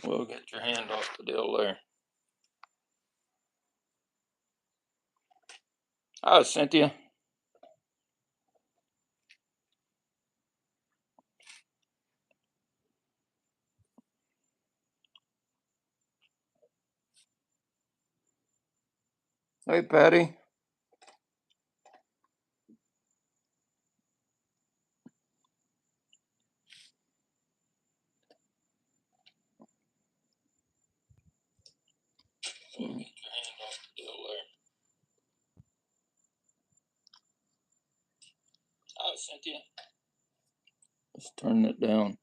Well, get your hand off the deal there. Hi, Cynthia. Hey, Patty. Get your hand off the deal there. Hi, Cynthia. Let's turn it down.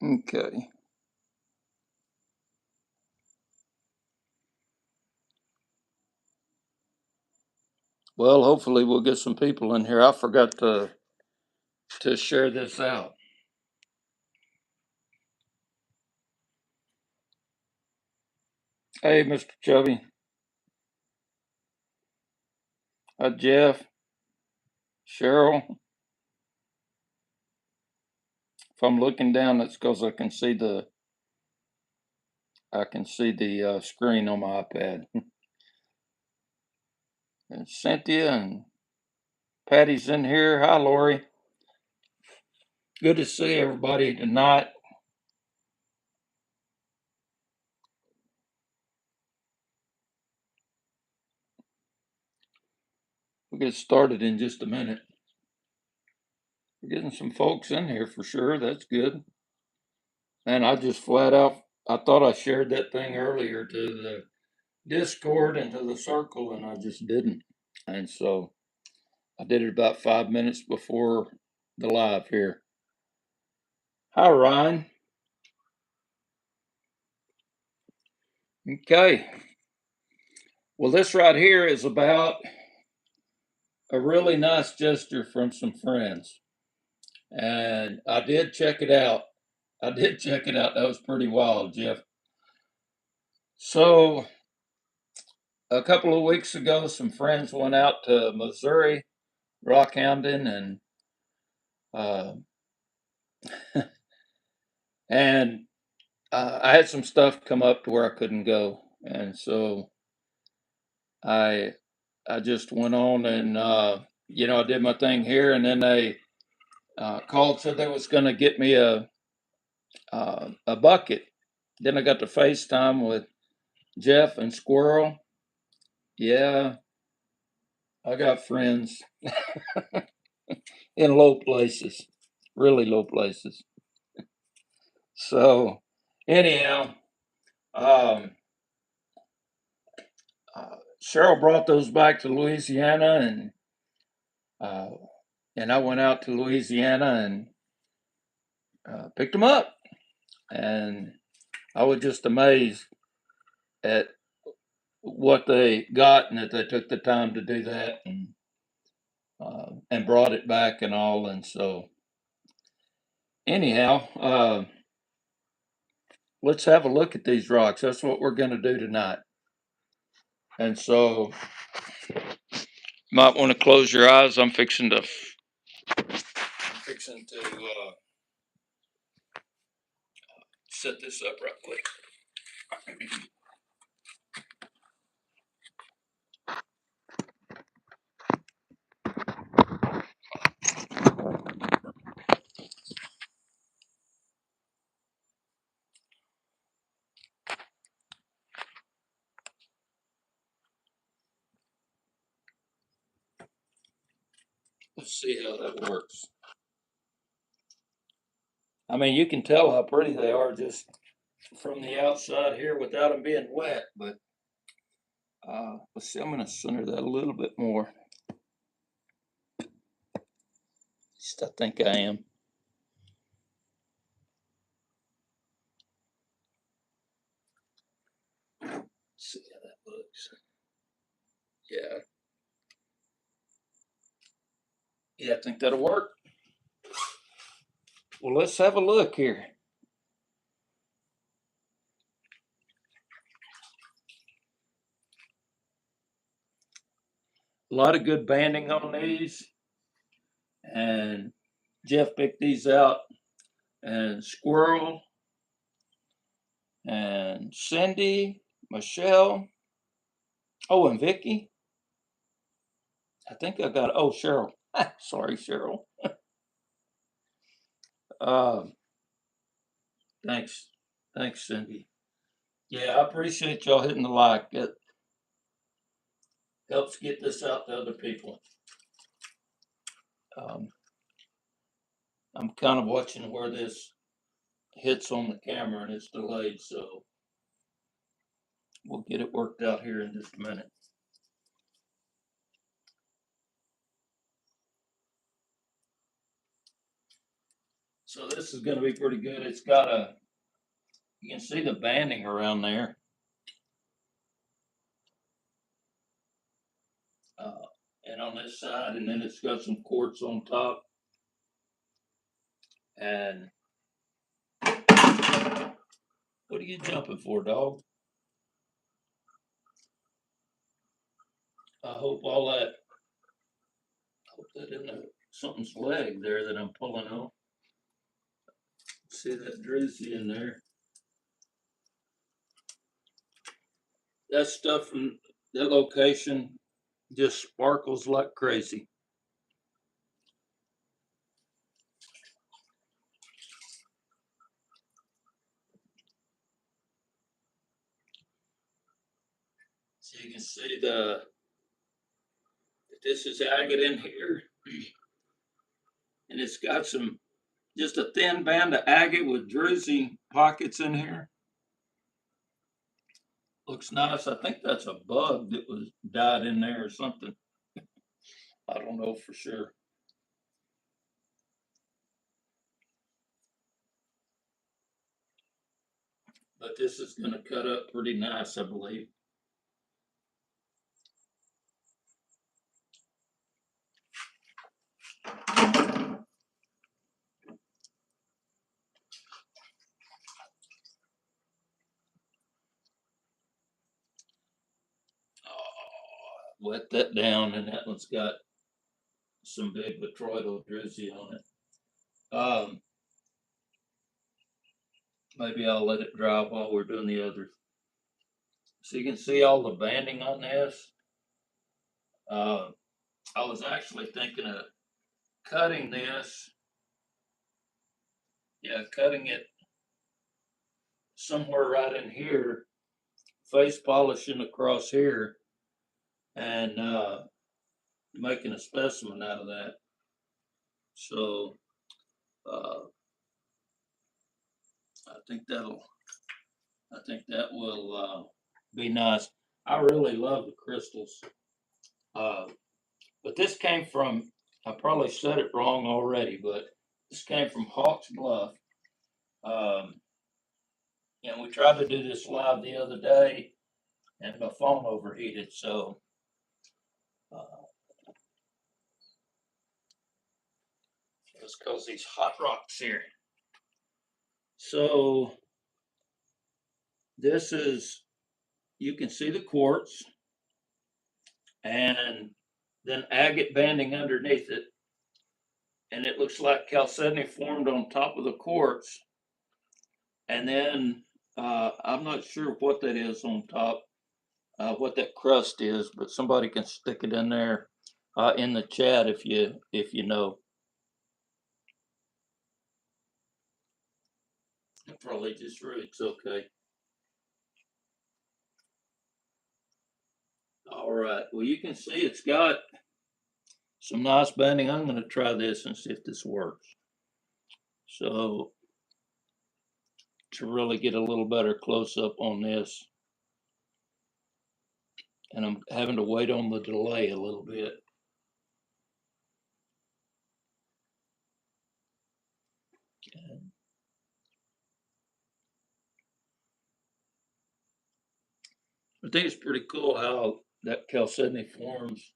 Okay. Well, hopefully we'll get some people in here. I forgot to share this out. Hey, Mr. Chubby. Hi, Jeff. Cheryl. If I'm looking down, it's because I can see the screen on my iPad. And Cynthia and Patty's in here. Hi, Lori. Good to see everybody tonight. We'll get started in just a minute. We're getting some folks in here for sure. That's good. And I just flat out, I thought I shared that thing earlier to the Discord and to the circle, and I just didn't. And so I did it about 5 minutes before the live here. Hi, Ryan. Okay. Well, this right here is about a really nice gesture from some friends. And I did check it out. I did check it out. That was pretty wild, Jeff. So a couple of weeks ago, some friends went out to Missouri, Rockhounding, uh, and I had some stuff come up to where I couldn't go, and so I I just went on and I did my thing here, and then they called, said they was going to get me a bucket. Then I got to FaceTime with Jeff and Squirrel. Yeah, I got friends in low places, really low places. So anyhow, um, Cheryl brought those back to Louisiana, uh, and I went out to Louisiana and picked them up, and I was just amazed at what they got and that they took the time to do that and brought it back and all. And so anyhow, let's have a look at these rocks. That's what we're going to do tonight. And so you might want to close your eyes. I'm fixing to set this up right quick. Let's see how that works. I mean, you can tell how pretty they are just from the outside here without them being wet. But let's see, I'm going to center that a little bit more. At least I think I am. Let's see how that looks. Yeah. Yeah, I think that'll work. Well, let's have a look here. a lot of good banding on these, and Jeff picked these out, and Squirrel and Cindy, Michelle, oh, and Vicky. I think I got, oh, Cheryl. Sorry, Cheryl. Um, thanks. Thanks, Cindy. Yeah, I appreciate y'all hitting the like. It helps get this out to other people. Um, I'm kind of watching where this hits on the camera and it's delayed, so we'll get it worked out here in just a minute. So this is going to be pretty good. It's got a, you can see the banding around there. And on this side, and then it's got some quartz on top. And what are you jumping for, dog? I hope all that, hope that isn't something's leg there that I'm pulling on. See that druzy in there? That stuff from that location just sparkles like crazy. So you can see this is agate in here, and it's got some just a thin band of agate with druzy pockets in here. Looks nice. I think that's a bug that was died in there or something. I don't know for sure. But this is going to cut up pretty nice, I believe. Wet that down, and that one's got some big botryoidal druzy on it. Maybe I'll let it dry while we're doing the others. So you can see all the banding on this. I was actually thinking of cutting this. Yeah, cutting it somewhere right in here, face polishing across here, and making a specimen out of that. So uh, I think that will be nice. I really love the crystals, but this came from. I probably said it wrong already, but this came from Hawks Bluff. Um, and we tried to do this live the other day, and my phone overheated, so it's because these hot rocks here. So this is, you can see the quartz, and then agate banding underneath it, and it looks like chalcedony formed on top of the quartz, and then I'm not sure what that is on top, what that crust is, but somebody can stick it in there in the chat if you know. Probably just roots. Okay. All right. Well, you can see it's got some nice banding. I'm going to try this and see if this works. So to really get a little better close up on this, and I'm having to wait on the delay a little bit. I think it's pretty cool how that chalcedony forms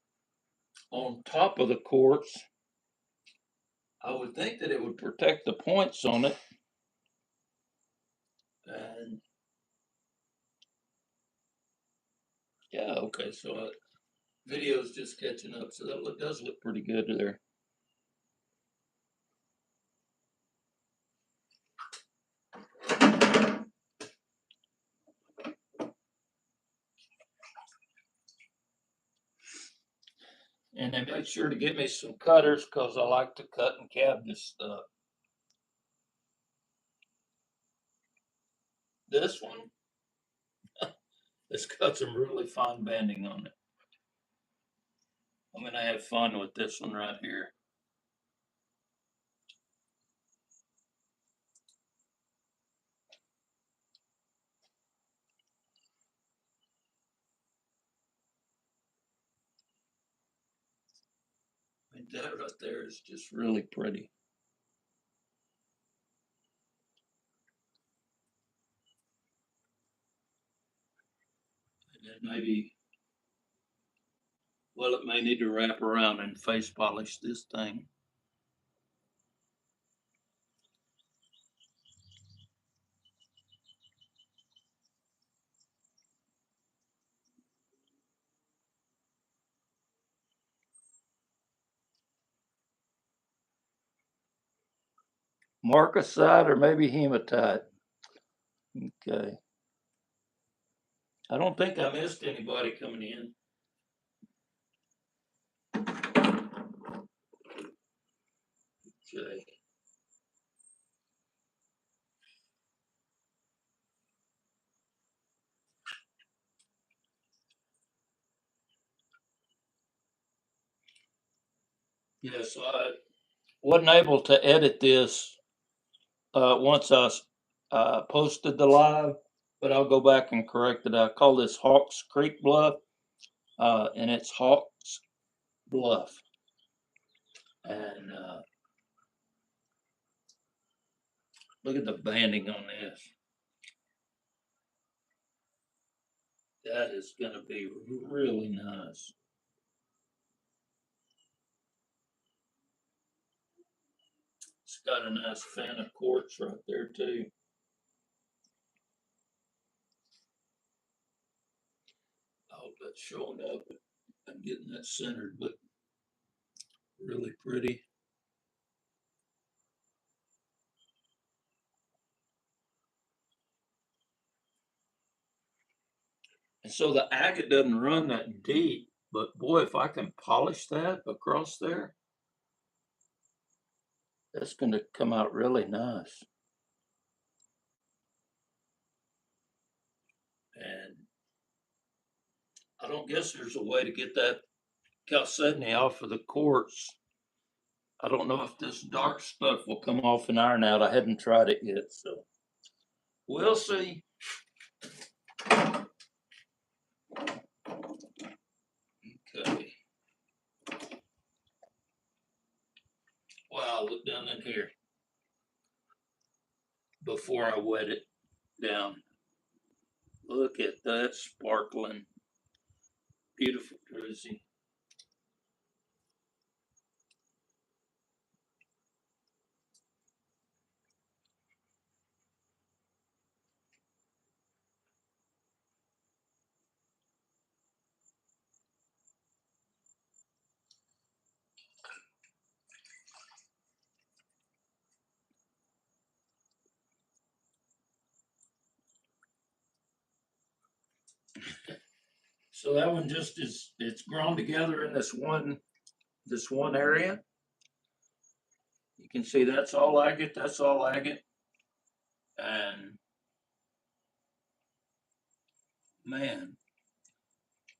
on top of the quartz. I would think that it would protect the points on it. And yeah, okay, so Video's just catching up, so that does look pretty good there. And then make sure to get me some cutters because I like to cut and cab this stuff. This one, it's got some really fine banding on it. I'm gonna have fun with this one right here. And that right there is just really pretty. And then maybe, well, it may need to wrap around and face polish this thing. Marcasite or maybe hematite. Okay. I don't think I missed anybody coming in. Okay. Yes, I wasn't able to edit this once I posted the live, but I'll go back and correct it. I call this Hawks Creek Bluff, and it's Hawks Bluff. And look at the banding on this. That is going to be really nice. It's got a nice fan of quartz right there too. I hope that's showing up. I'm getting that centered, but really pretty. And so the agate doesn't run that deep, but boy, if I can polish that across there, that's going to come out really nice. And I don't guess there's a way to get that chalcedony off of the quartz. I don't know if this dark stuff will come off and iron out. I hadn't tried it yet, so we'll see. Okay. Wow, look down in here before I wet it down. Look at that sparkling, beautiful druzy. So that one just is, it's grown together in this one area. You can see that's all agate, that's all agate. And man,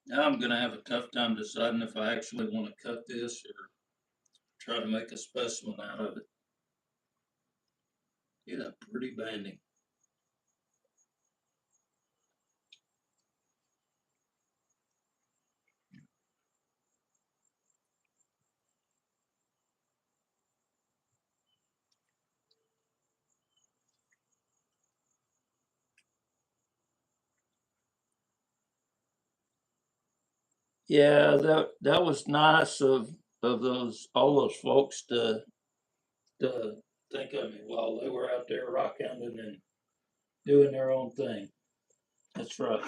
now I'm gonna have a tough time deciding if I actually want to cut this or try to make a specimen out of it. Yeah, pretty banding. Yeah, that was nice of those all those folks to think of me while they were out there rockhounding and doing their own thing. That's right.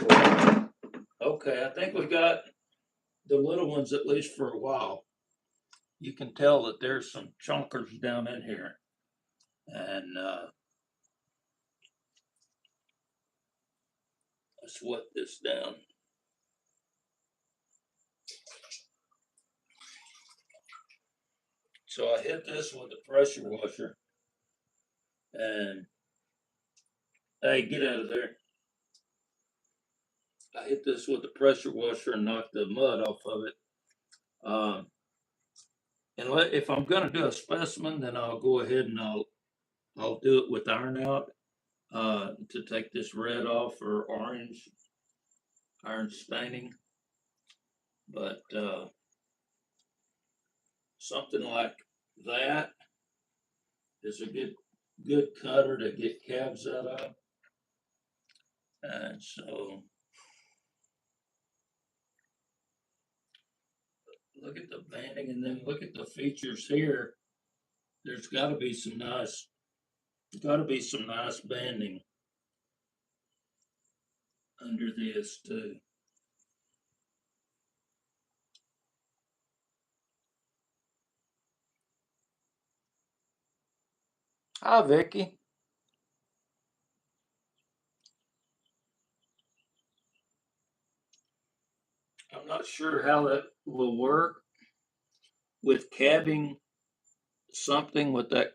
Okay, I think we got the little ones, at least for a while, you can tell that there's some chunkers down in here. And let's wet this down. So I hit this with the pressure washer, and hey, get out of there. I hit this with the pressure washer and knock the mud off of it. Um, and if I'm going to do a specimen, then I'll go ahead and I'll do it with iron out to take this red off or orange iron staining. But something like that is a good cutter to get calves out of. And so look at the banding, and then look at the features here. There's got to be some nice banding under this too. Hi, Vicky. I'm not sure how that will work with cabbing something with that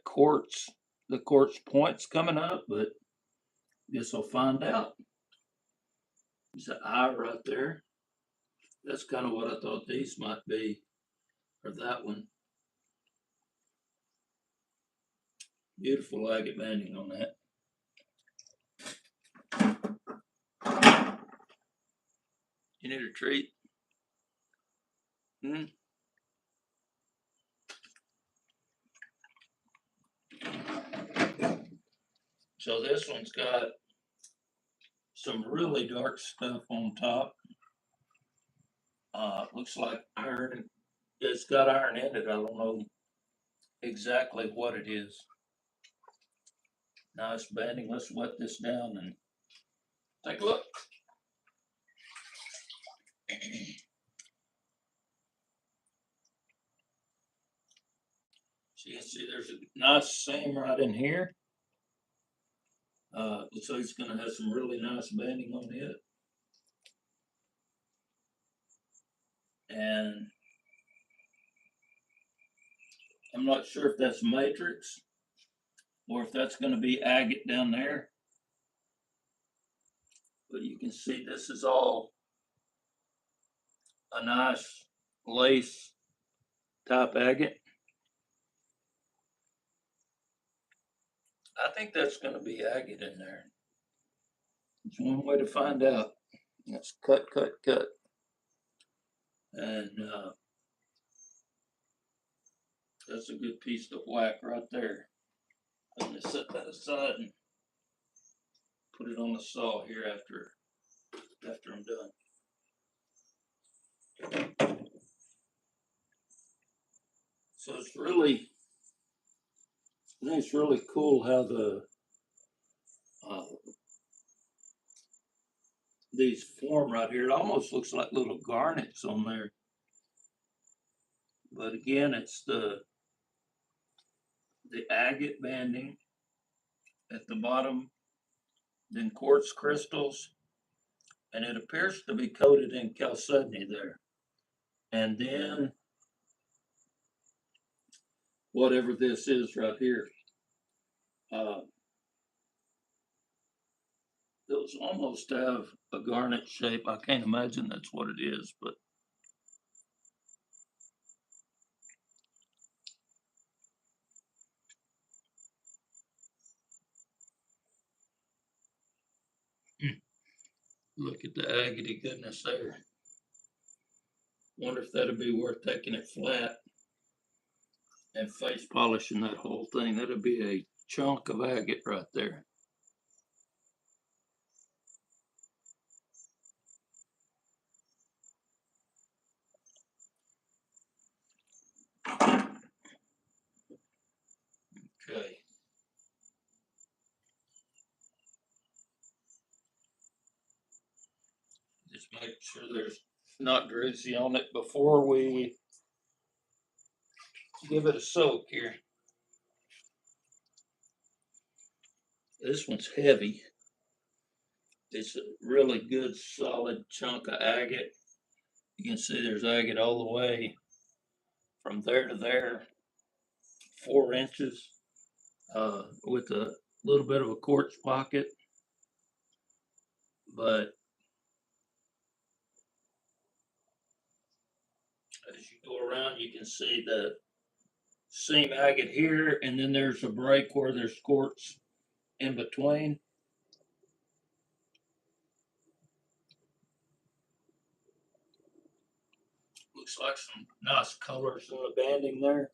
the quartz points coming up, but guess I'll find out. There's an eye right there. That's kind of what I thought these might be, or that one. Beautiful agate banding on that. You need a treat? Hmm? So this one's got some really dark stuff on top. Looks like iron. It's got iron in it. I don't know exactly what it is. Nice banding. Let's wet this down and take a look. So you can see there's a nice seam right in here. So it's going to have some really nice banding on it. And I'm not sure if that's matrix or if that's going to be agate down there. But you can see this is all a nice lace type agate. I think that's going to be agate in there. It's one way to find out. Let's cut. And that's a good piece to whack right there. I'm going to set that aside and put it on the saw here after I'm done. So it's really, I think it's really cool how these form right here. It almost looks like little garnets on there. But again, it's the agate banding at the bottom, then quartz crystals, and it appears to be coated in chalcedony there. And then whatever this is right here, those almost have a garnet shape. I can't imagine that's what it is, but look at the agate goodness there. Wonder if that'd be worth taking it flat and face polishing that whole thing. That'd be a chunk of agate right there. Okay. Just make sure there's not greasy on it before we give it a soak here. This one's heavy. It's a really good solid chunk of agate. You can see there's agate all the way from there to there, 4 inches, with a little bit of a quartz pocket. But as you go around, you can see the seam agate here, and then there's a break where there's quartz in between. Looks like some nice colors in the banding there.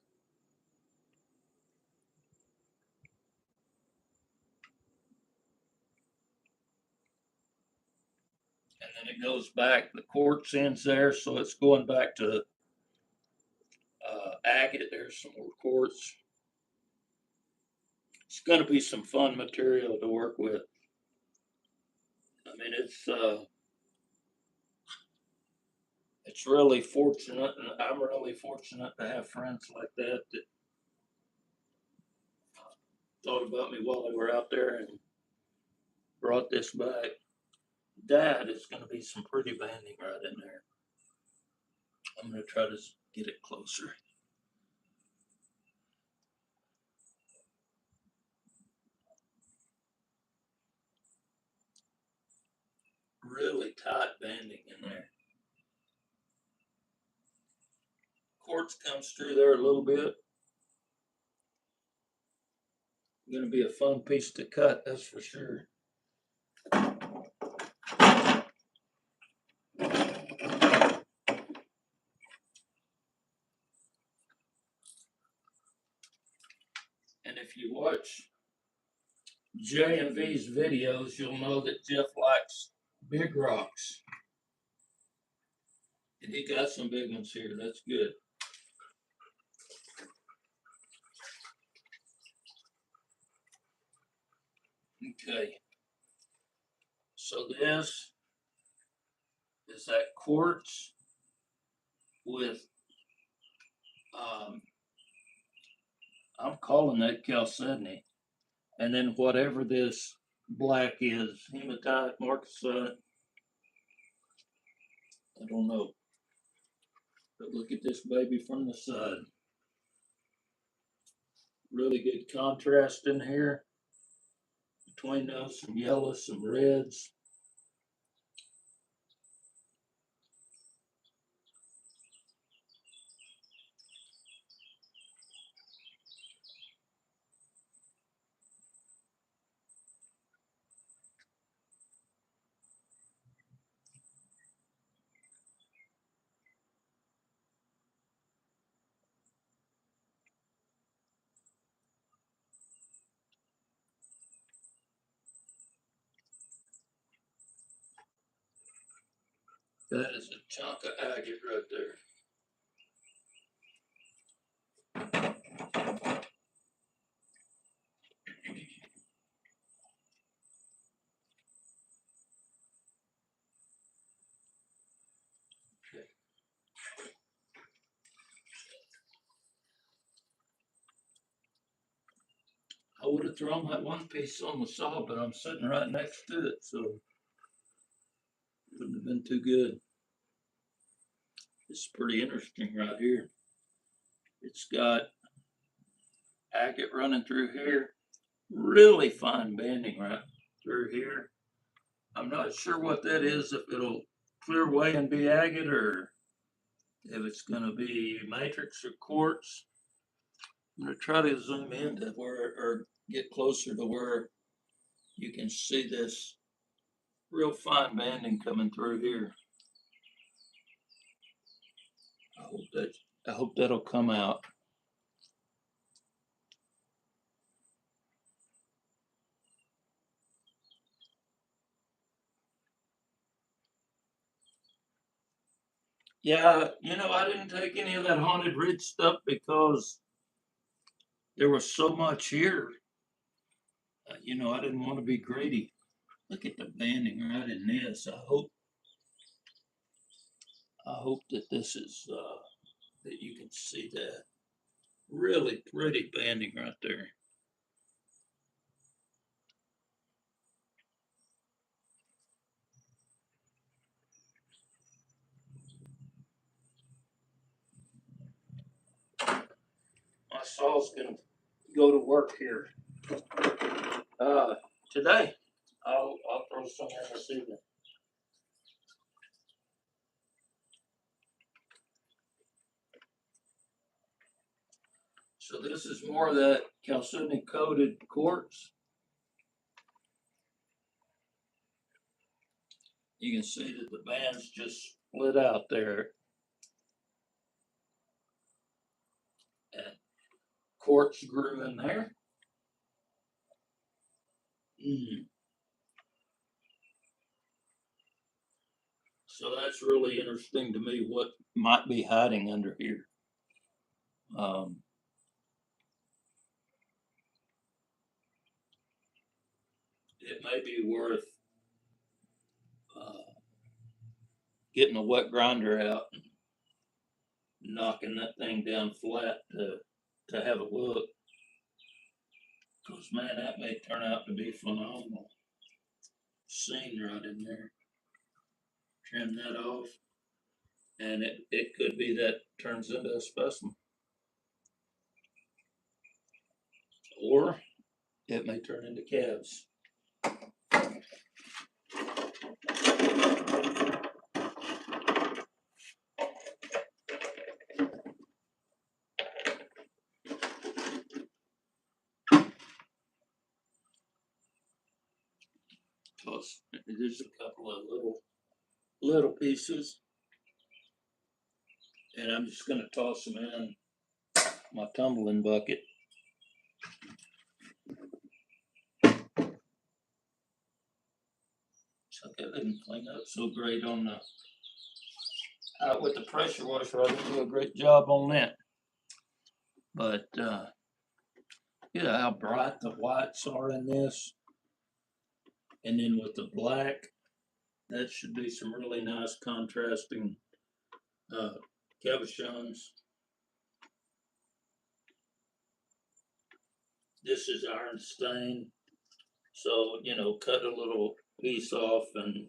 And then it goes back, the quartz ends there, so it's going back to agate. There's some more quartz. It's going to be some fun material to work with. I mean, it's really fortunate, and I'm really fortunate to have friends like that thought about me while they were out there and brought this back. Dad, is going to be some pretty banding right in there. I'm going to try to get it closer. Really tight banding in there. Quartz comes through there a little bit. Going to be a fun piece to cut, that's for sure. And if you watch J and V's videos, you'll know that Jeff likes big rocks. And he got some big ones here, that's good. Okay. So this is that quartz with, I'm calling that chalcedony. And then whatever this black is, hematite, marcasite, I don't know. But look at this baby from the side. Really good contrast in here between those, some yellows, some reds. That is a chunk of agate right there. I would have thrown that one piece on the saw, but I'm sitting right next to it, so it wouldn't have been too good. It's pretty interesting right here. It's got agate running through here, really fine banding right through here. I'm not sure what that is, if it'll clear away and be agate or if it's going to be matrix or quartz. I'm going to try to zoom in to where, or get closer to where you can see this real fine banding coming through here. I hope that'll come out. Yeah, I didn't take any of that Haunted Ridge stuff because there was so much here. I didn't want to be greedy. Look at the banding right in this. I hope that this is, that you can see that. Really pretty banding right there. My saw's gonna go to work here. Today. I'll throw some in this evening. So this is more of that calcinic coated quartz. You can see that the bands just split out there. And quartz grew in there. So that's really interesting to me what might be hiding under here. It may be worth getting a wet grinder out and knocking that thing down flat to have a look. Because, man, that may turn out to be phenomenal. Scene right in there. Trim that off. And it could be that turns into a specimen. Or it may turn into calves. Because there's a couple of little pieces. And I'm just going to toss them in my tumbling bucket. So that didn't clean up so great on the with the pressure washer. I didn't do a great job on that. But yeah, how bright the whites are in this. And then with the black, that should be some really nice contrasting cabochons. This is iron stain. So, you know, cut a little piece off and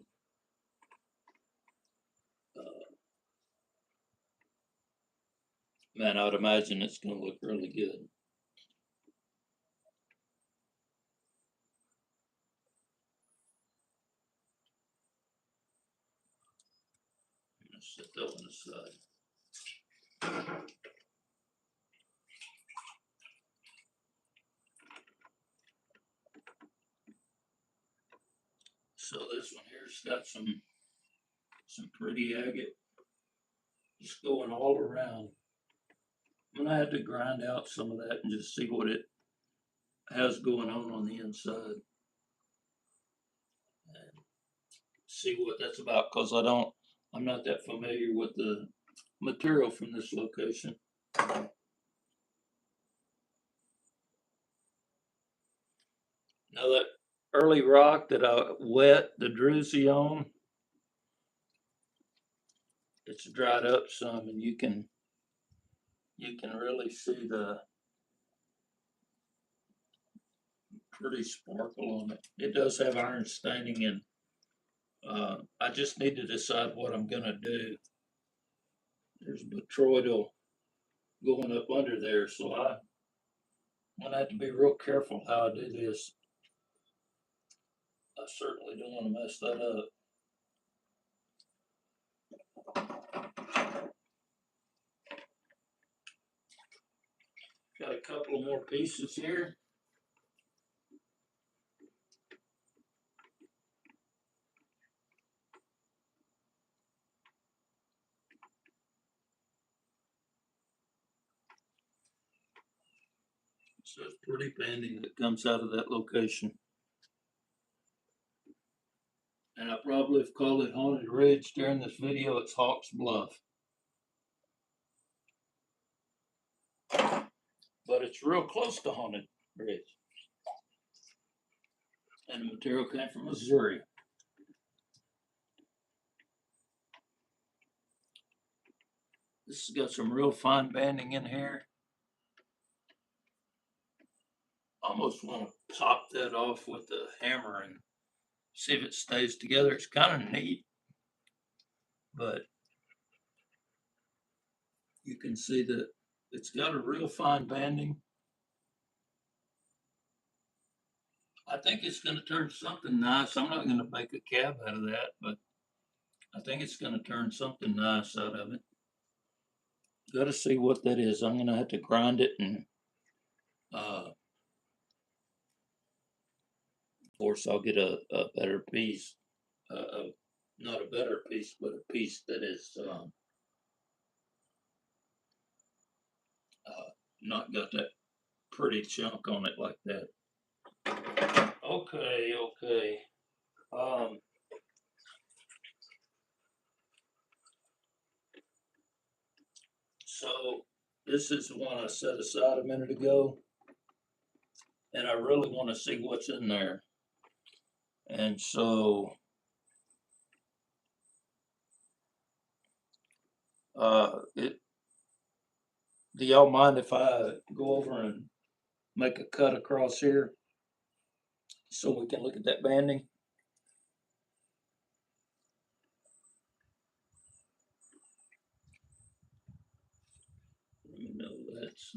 man, I would imagine it's going to look really good. I'm going to set that one aside. So this one here's got some pretty agate just going all around. I'm gonna have to grind out some of that and just see what it has going on the inside and see what that's about, because I'm not that familiar with the material from this location. Now that early rock that I wet the druzy on, it's dried up some, and you can really see the pretty sparkle on it. It does have iron staining, and I just need to decide what I'm gonna do. There's botryoidal going up under there, so I'm gonna have to be real careful how I do this. I certainly don't want to mess that up. Got a couple more pieces here. So it's pretty banding that comes out of that location. And I probably have called it Haunted Ridge during this video. It's Hawk's Bluff. But it's real close to Haunted Ridge. And the material came from Missouri. This has got some real fine banding in here. Almost want to pop that off with the hammer and see if it stays together. It's kind of neat, but you can see that it's got a real fine banding. I think it's going to turn something nice. I'm not going to make a cab out of that, but I think it's going to turn something nice out of it. Got to see what that is. I'm going to have to grind it, and of course I'll get a better piece. Not a better piece, but a piece that is not got that pretty chunk on it like that. Okay, okay. So this is the one I set aside a minute ago, and I really want to see what's in there. And so do y'all mind if I go over and make a cut across here so we can look at that banding? Let me know that's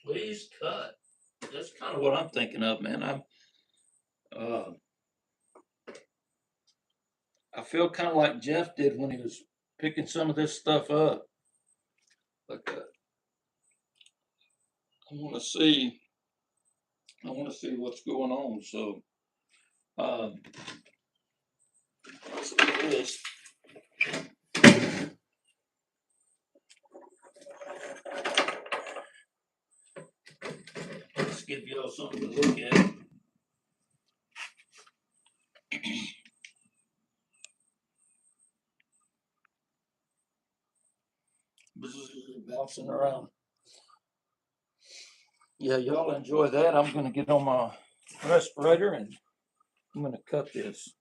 please cut. That's kind of what I'm thinking of, man. I feel kind of like Jeff did when he was picking some of this stuff up. Like I want to see. I want to see what's going on. So let's do this. Let's give y'all something to look at. Bouncing around. Yeah, y'all enjoy that. I'm going to get on my respirator and I'm going to cut this.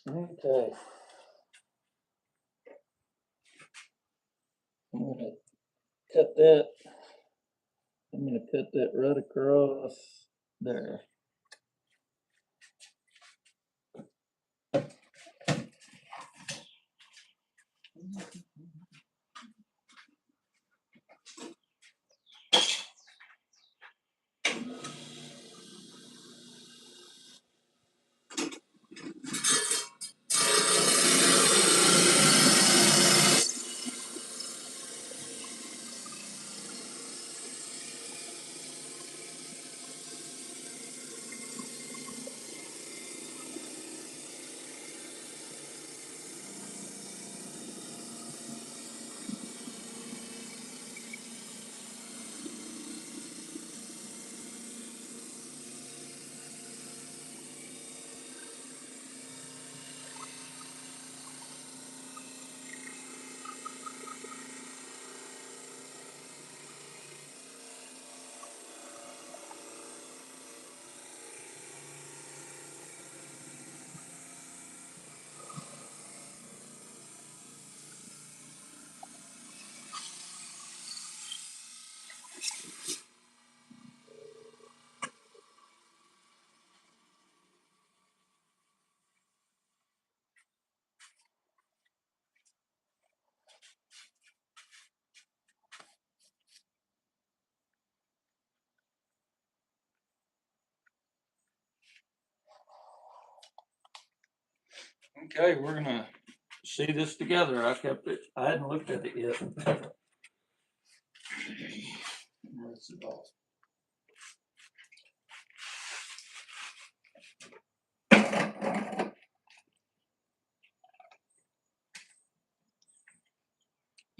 Okay. I'm going to cut that. I'm going to cut that right across there. Okay, we're going to see this together. I kept it. I hadn't looked at it yet. Rinse it off.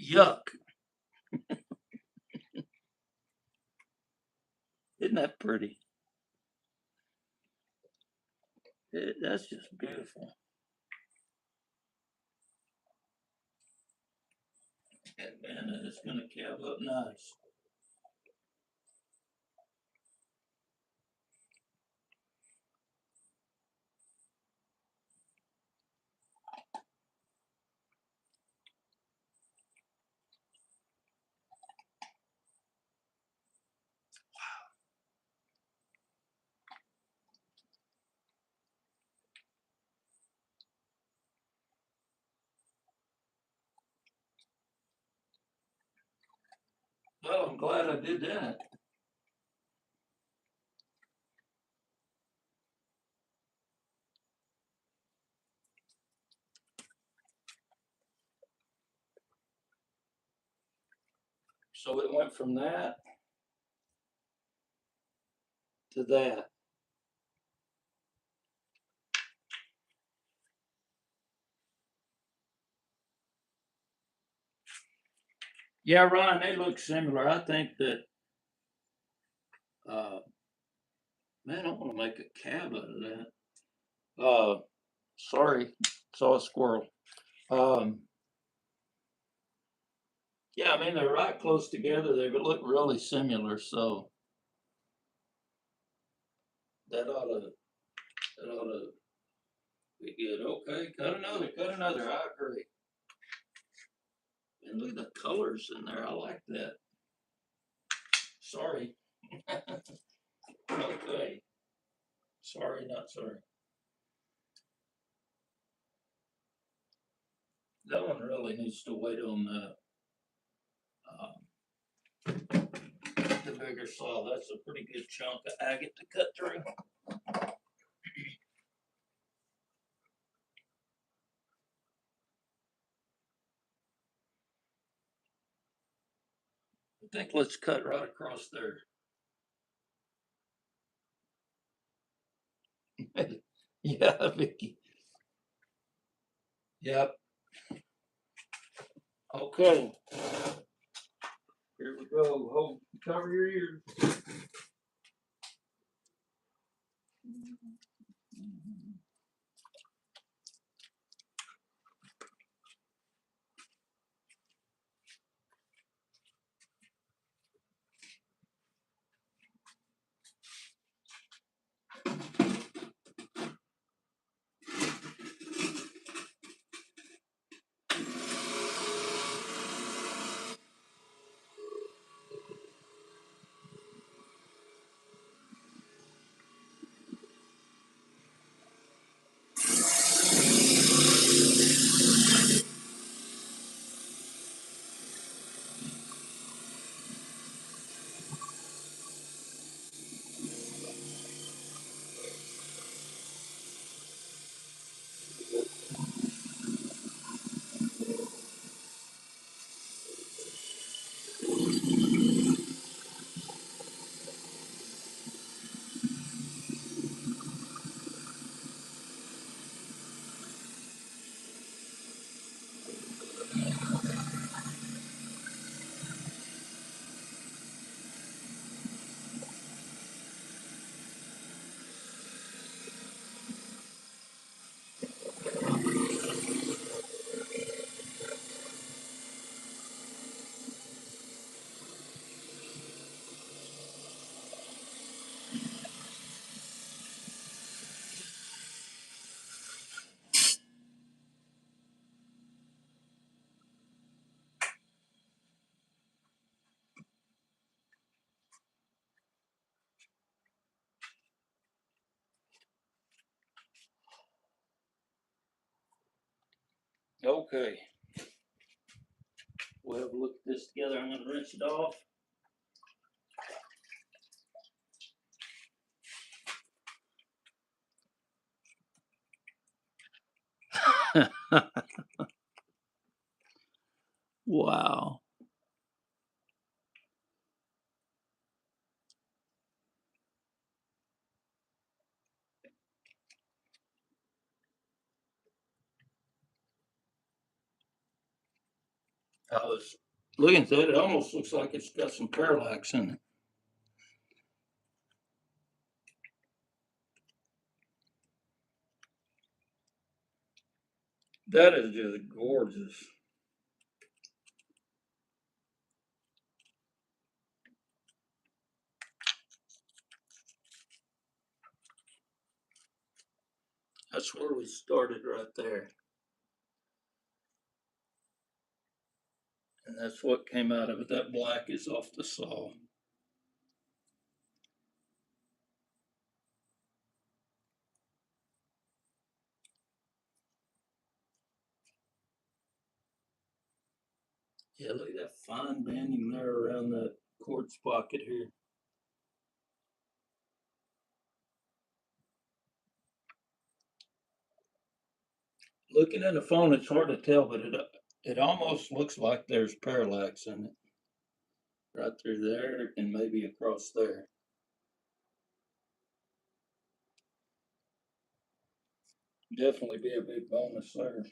Yuck. Isn't that pretty? That's just beautiful. And it's going to calve up nice. Well, I'm glad I did that. So it went from that to that. Yeah, Ron, they look similar. I think that, uh, man, I want to make a cab out of that. Sorry, saw a squirrel. Um, yeah, I mean, they're right close together. They look really similar. So that ought to be good. Okay, cut another, cut another. I agree. And look at the colors in there. I like that. Sorry. Okay. Sorry, not sorry. That one really needs to wait on the bigger saw. That's a pretty good chunk of agate to cut through. I think let's cut right across there. Yeah, Vicky. Yep. Okay. Here we go. Hold, cover your ears. Okay. We'll have a look at this together. I'm going to rinse it off. Wow. I was looking at it, it almost looks like it's got some parallax in it. That is just gorgeous. That's where we started right there. And that's what came out of it. That black is off the saw. Yeah, look at that fine banding there around that quartz pocket here. Looking at the phone, it's hard to tell, but it almost looks like there's parallax in it. Right through there and maybe across there. Definitely be a big bonus there.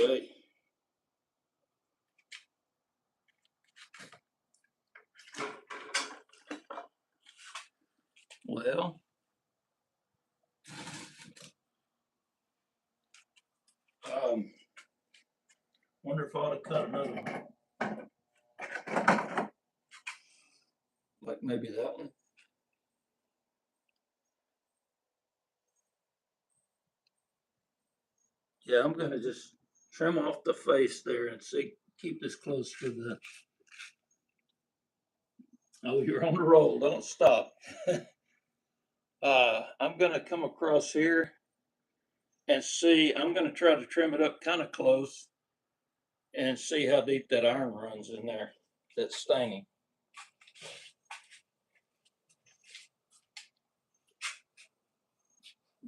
Okay. Well, um, wonder if I ought to cut another one. Like maybe that one. Yeah, I'm gonna just trim off the face there and see, keep this close to the. Oh, you're on the roll. Don't stop. I'm gonna come across here and see. I'm gonna try to trim it up kind of close and see how deep that iron runs in there. That's staining.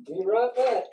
Be right back.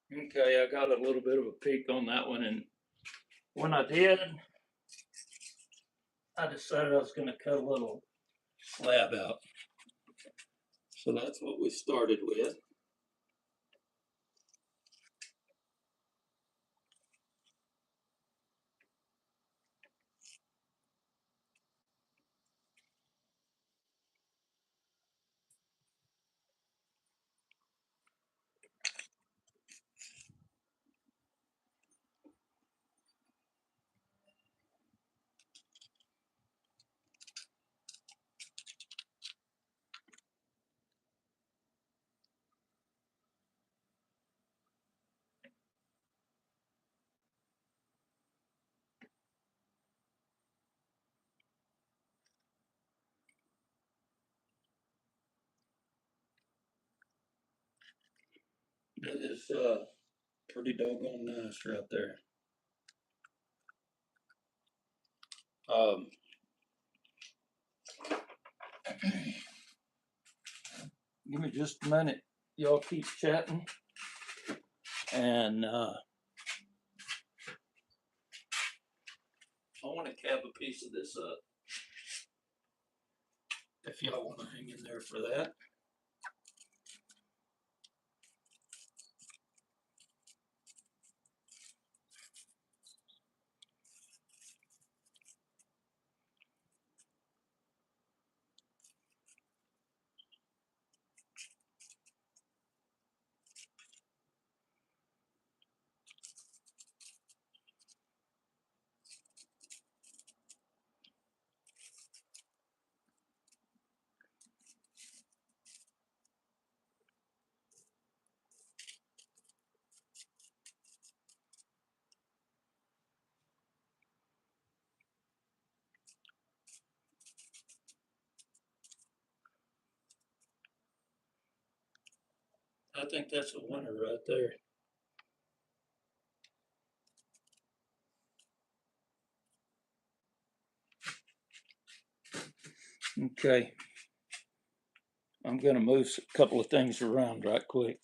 Okay, I got a little bit of a peek on that one, and when I did, I decided I was going to cut a little slab out. So that's what we started with. That is pretty doggone nice right there. Um, Give me just a minute. Y'all keep chatting. And I want to cap a piece of this up if y'all want to hang in there for that. I think that's a winner right there. Okay. I'm going to move a couple of things around right quick.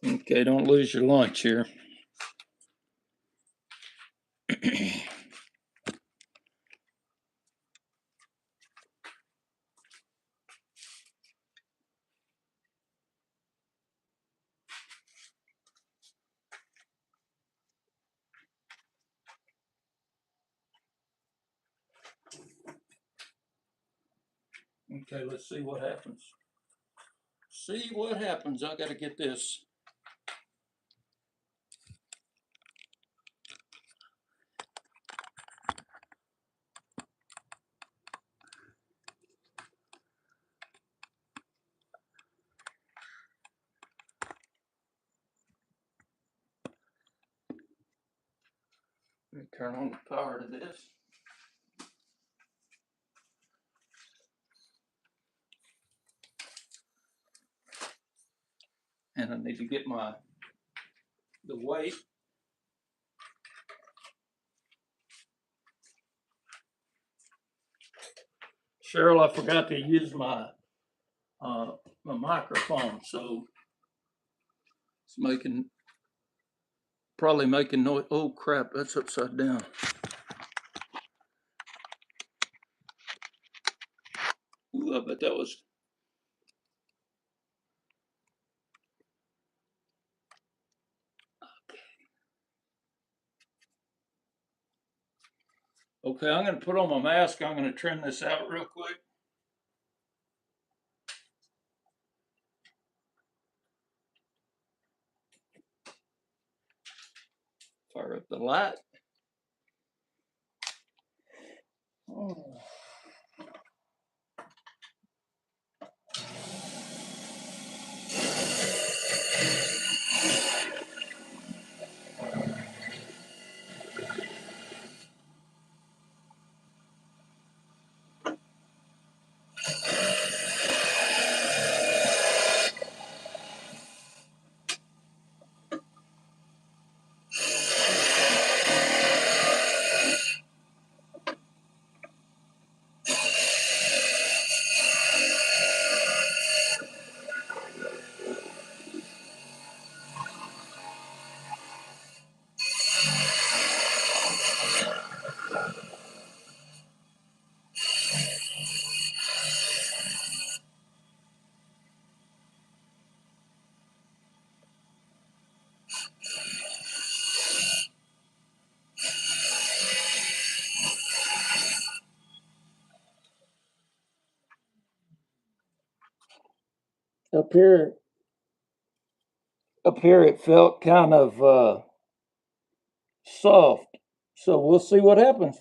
Okay, don't lose your lunch here. Okay, let's see what happens. See what happens. I got to get this. Let me turn on the power to this. And I need to get the weight. Cheryl, I forgot to use my microphone, so it's probably making noise. Oh crap, that's upside down. Ooh, I bet that was. Okay, I'm going to put on my mask. I'm going to trim this out real quick. Fire up the light. Oh. Up here, up here it felt kind of soft. So we'll see what happens.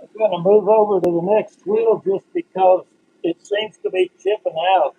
I'm going to move over to the next wheel just because it seems to be chipping out.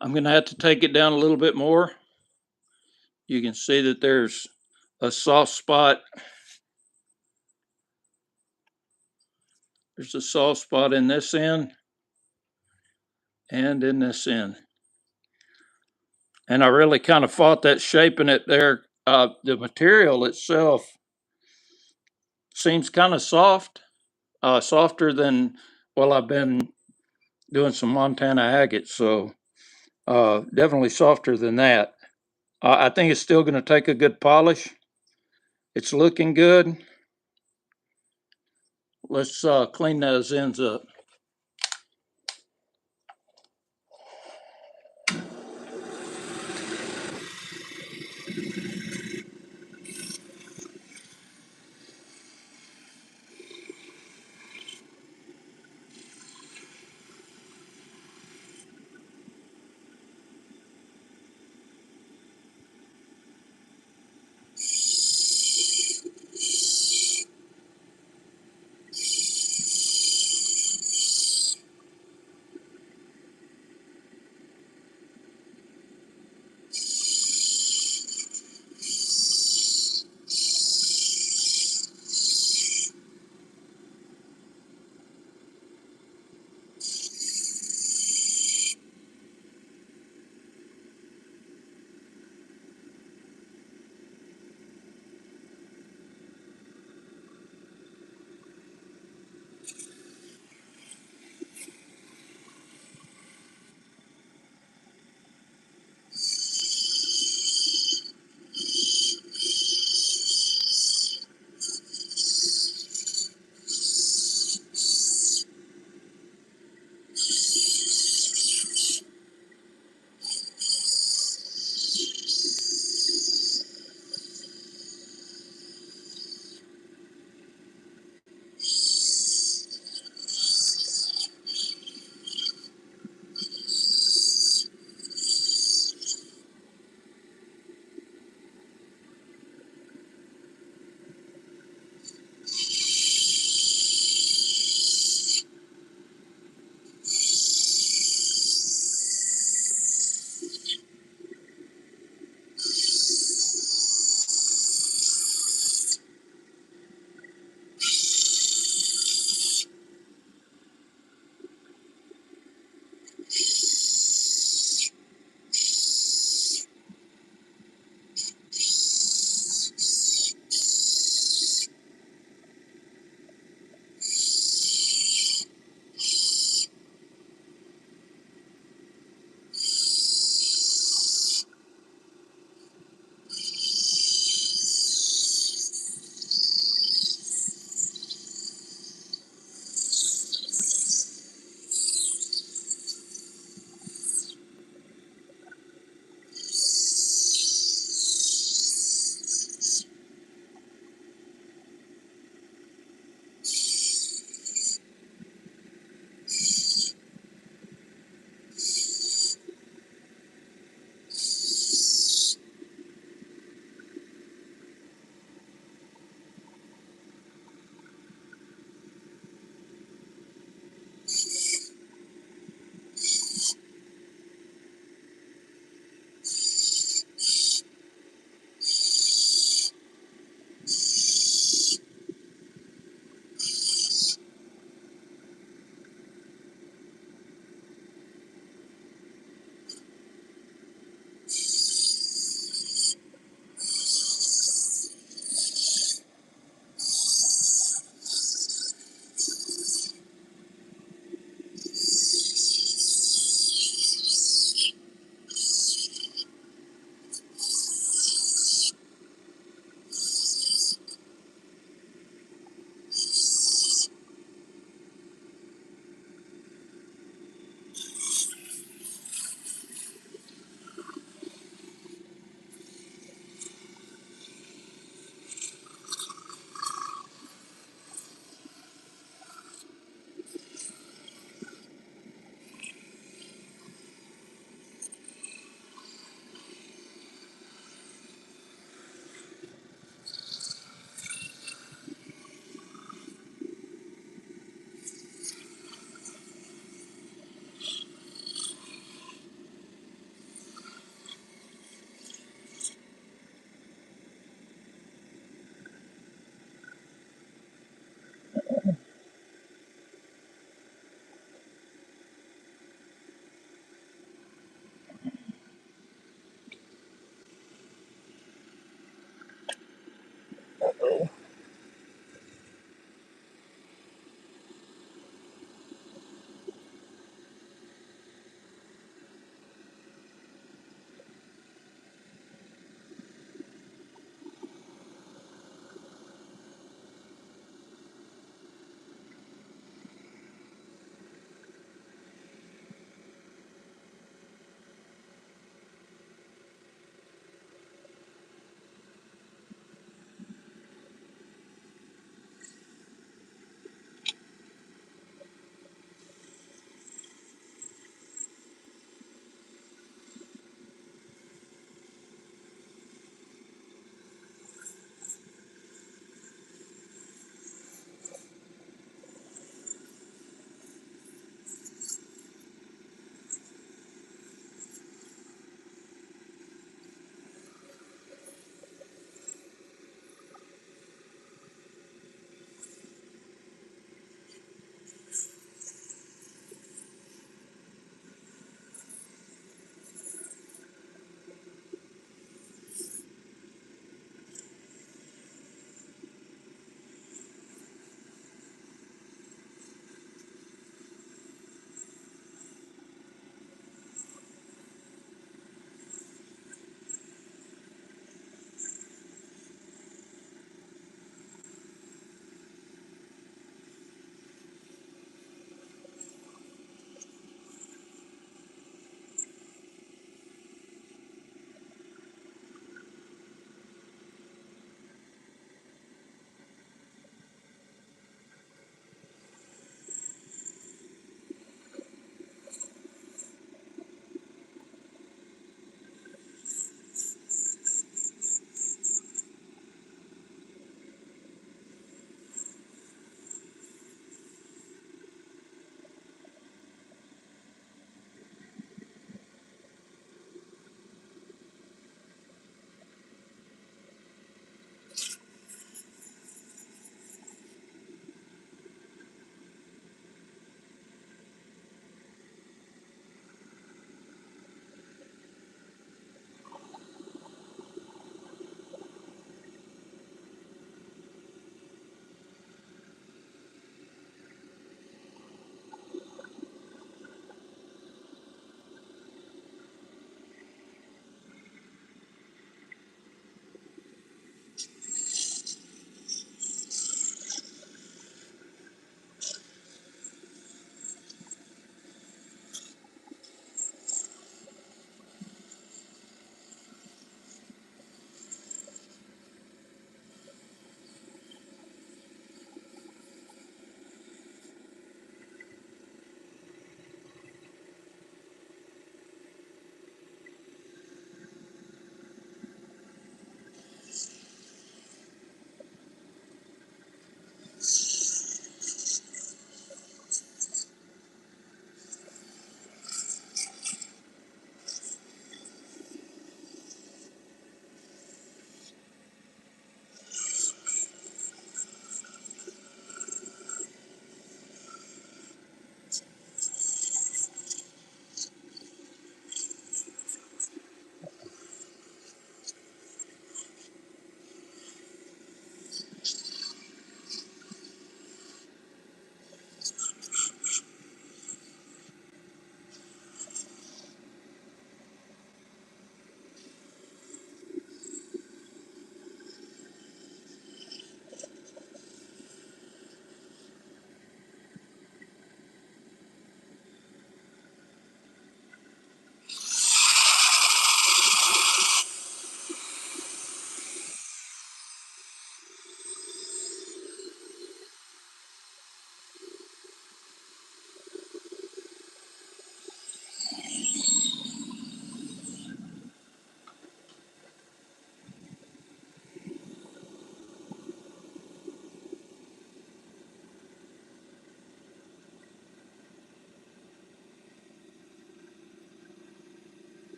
I'm gonna have to take it down a little bit more. You can see that there's a soft spot. There's a soft spot in this end and in this end. And I really kind of fought that shaping it there. The material itself seems kind of soft, softer than, well, I've been doing some Montana agate, so definitely softer than that. I think it's still going to take a good polish. It's looking good. Let's clean those ends up.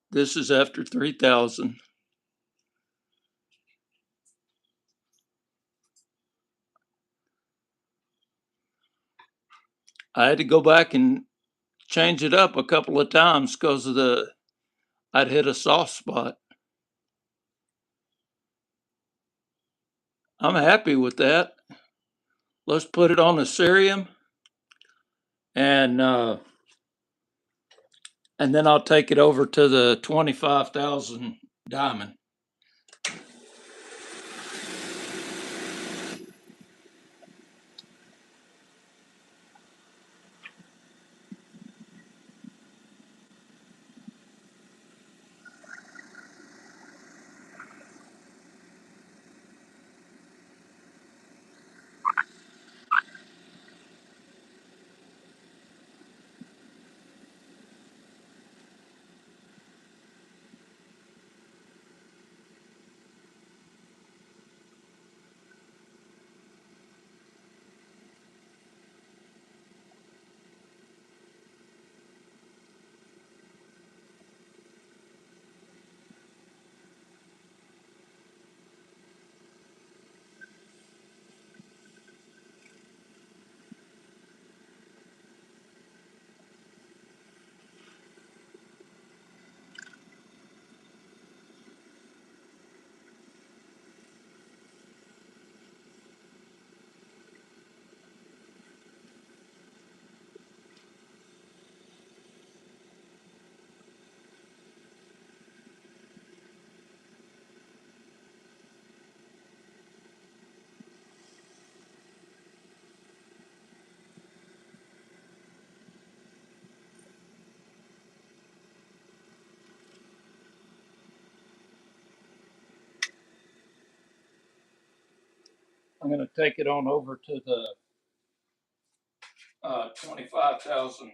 This is after 3,000. I had to go back and change it up a couple of times because of I'd hit a soft spot. I'm happy with that. Let's put it on a cerium and then I'll take it over to the 25,000 diamond. I'm going to take it on over to the 25,000,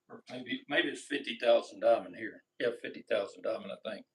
or maybe it's 50,000 diamond here. Yeah, 50,000 diamond, I think.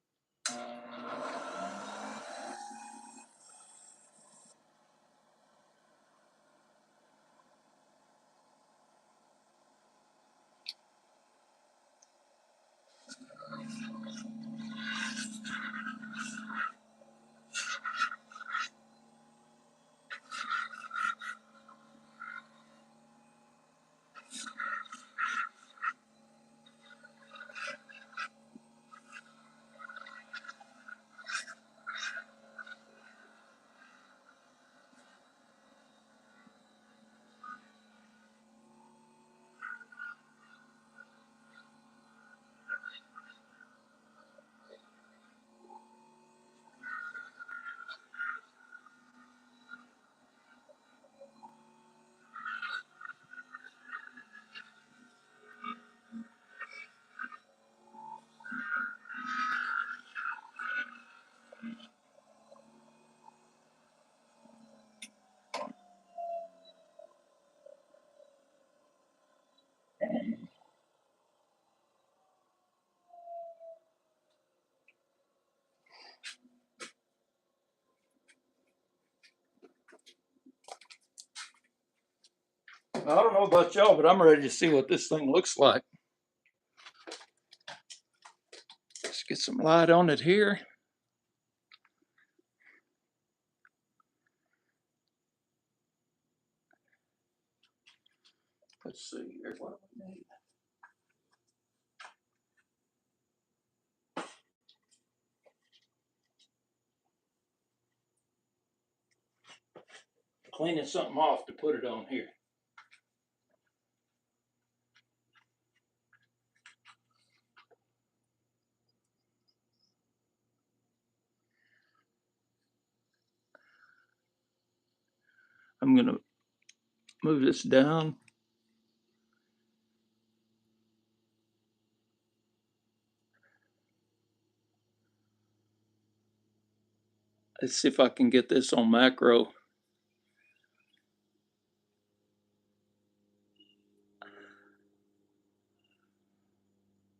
I don't know about y'all, but I'm ready to see what this thing looks like. Let's get some light on it here. Let's see, here's what we need. Cleaning something off to put it on here. I'm going to move this down. Let's see if I can get this on macro.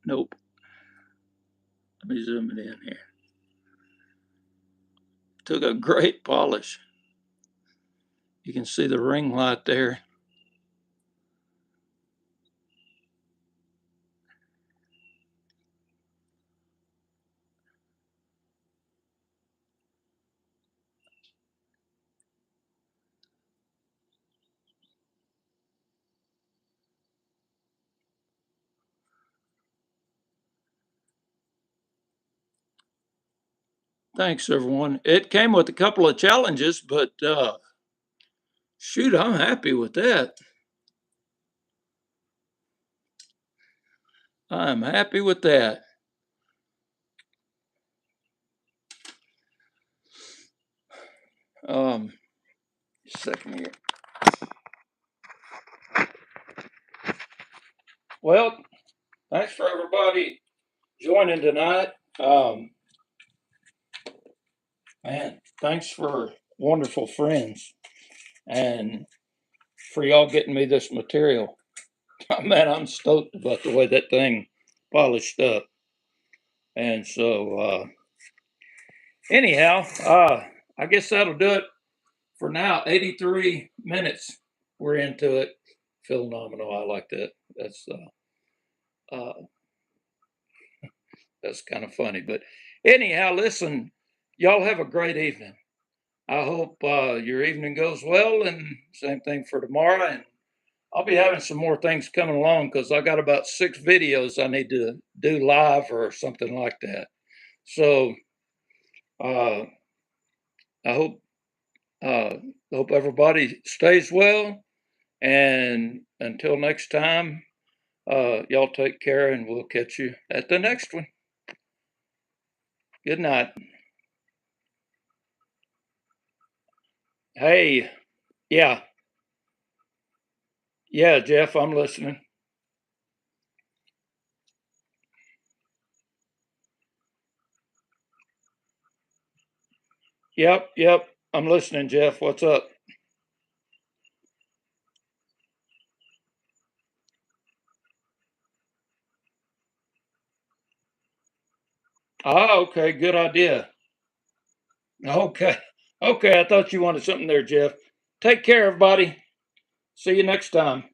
Nope. Let me zoom it in here. Took a great polish. You can see the ring light there. Thanks, everyone. It came with a couple of challenges, but shoot, I'm happy with that. I'm happy with that. Um, Second here. Well, thanks for everybody joining tonight. Um, Man, thanks for wonderful friends and for y'all getting me this material. Man, I'm stoked about the way that thing polished up. And so, anyhow, I guess that'll do it for now. 83 minutes. We're into it. Phenomenal. I like that. Uh, that's kind of funny. But anyhow, listen, y'all have a great evening. I hope your evening goes well, and same thing for tomorrow. And I'll be having some more things coming along because I got about 6 videos I need to do live or something like that. So uh, I uh, hope everybody stays well. And until next time, y'all take care, and we'll catch you at the next one. Good night. Hey, yeah, yeah, Jeff, I'm listening. Yep, yep, I'm listening, Jeff. What's up? Ah, okay, good idea. Okay, okay, I thought you wanted something there, Jeff. Take care, everybody. See you next time.